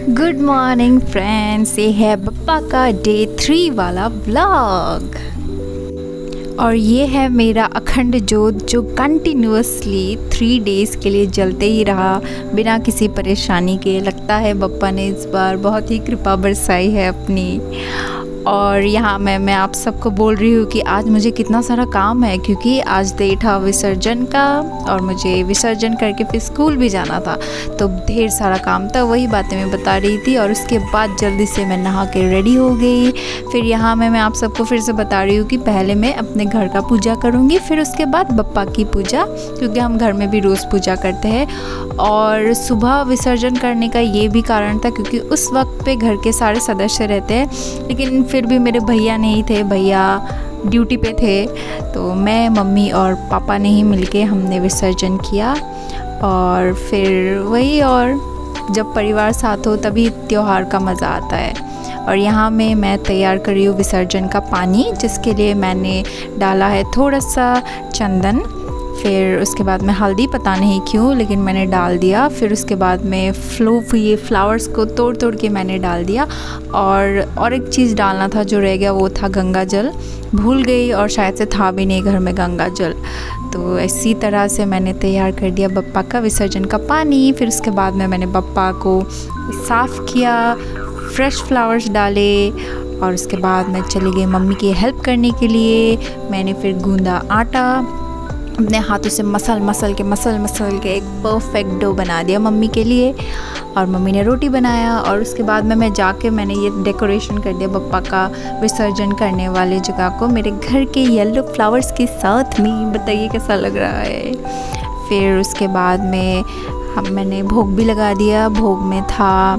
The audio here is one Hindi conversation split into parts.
गुड मॉर्निंग फ्रेंड्स, ये है पप्पा का डे 3 वाला व्लॉग और ये है मेरा अखंड जोत जो कंटिन्यूअसली 3 डेज़ के लिए जलते ही रहा बिना किसी परेशानी के। लगता है बप्पा ने इस बार बहुत ही कृपा बरसाई है अपनी। और यहाँ मैं आप सबको बोल रही हूँ कि आज मुझे कितना सारा काम है, क्योंकि आज डे था विसर्जन का और मुझे विसर्जन करके फिर स्कूल भी जाना था, तो ढेर सारा काम था। वही बातें मैं बता रही थी और उसके बाद जल्दी से मैं नहा के रेडी हो गई। फिर यहाँ मैं आप सबको फिर से बता रही हूँ कि पहले मैं अपने घर का पूजा करूँगी, फिर उसके बाद बप्पा की पूजा, क्योंकि हम घर में भी रोज़ पूजा करते हैं। और सुबह विसर्जन करने का ये भी कारण था क्योंकि उस वक्त पे घर के सारे सदस्य रहते हैं, लेकिन फिर भी मेरे भैया नहीं थे, भैया ड्यूटी पे थे, तो मैं, मम्मी और पापा ने ही मिलके हमने विसर्जन किया। और फिर वही, और जब परिवार साथ हो तभी त्योहार का मज़ा आता है। और यहाँ मैं तैयार कर रही हूँ विसर्जन का पानी, जिसके लिए मैंने डाला है थोड़ा सा चंदन, फिर उसके बाद में हल्दी, पता नहीं क्यों लेकिन मैंने डाल दिया। फिर उसके बाद में ये फ्लावर्स को तोड़ के मैंने डाल दिया। और एक चीज़ डालना था जो रह गया, वो था गंगा जल। भूल गई और शायद से था भी नहीं घर में गंगा जल, तो इसी तरह से मैंने तैयार कर दिया बप्पा का विसर्जन का पानी। फिर उसके बाद में मैंने बप्पा को साफ़ किया, फ्रेश फ्लावर्स डाले और उसके बाद मैं चली गई मम्मी की हेल्प करने के लिए। मैंने फिर गूंदा आटा, अपने हाथों से मसल के एक परफेक्ट डो बना दिया मम्मी के लिए, और मम्मी ने रोटी बनाया। और उसके बाद में मैं जाके मैंने ये डेकोरेशन कर दिया बप्पा का विसर्जन करने वाले जगह को मेरे घर के येलो फ्लावर्स के साथ में। बताइए कैसा लग रहा है। फिर उसके बाद में मैंने भोग भी लगा दिया। भोग में था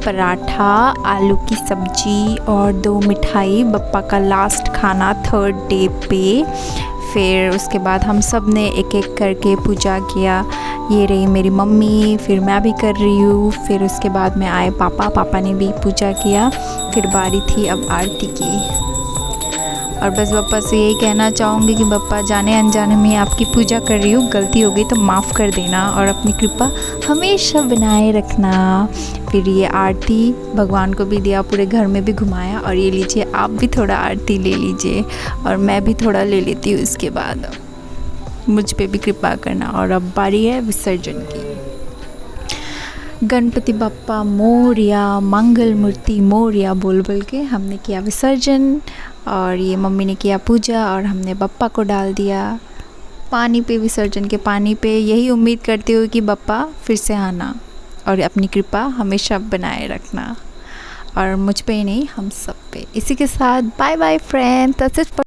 पराठा, आलू की सब्जी और 2 मिठाई, बप्पा का लास्ट खाना 3rd डे पे। फिर उसके बाद हम सब ने एक एक करके पूजा किया। ये रही मेरी मम्मी, फिर मैं भी कर रही हूँ। फिर उसके बाद में आए पापा ने भी पूजा किया। फिर बारी थी अब आरती की। और बस बप्पा से यही कहना चाहूँगी कि बप्पा, जाने अनजाने में आपकी पूजा कर रही हूँ, गलती हो गई तो माफ़ कर देना और अपनी कृपा हमेशा बनाए रखना। फिर ये आरती भगवान को भी दिया, पूरे घर में भी घुमाया। और ये लीजिए, आप भी थोड़ा आरती ले लीजिए और मैं भी थोड़ा ले लेती हूँ। इसके बाद मुझ पे भी कृपा करना। और अब बारी है विसर्जन की। गणपति बप्पा मोरिया, मंगल मूर्ति मोरिया बोल के हमने किया विसर्जन। और ये मम्मी ने किया पूजा और हमने बप्पा को डाल दिया पानी पे, विसर्जन के पानी पे। यही उम्मीद करती हूँ कि बप्पा फिर से आना और अपनी कृपा हमेशा बनाए रखना, और मुझ पे ही नहीं, हम सब पे। इसी के साथ बाय बाय फ्रेंड्स।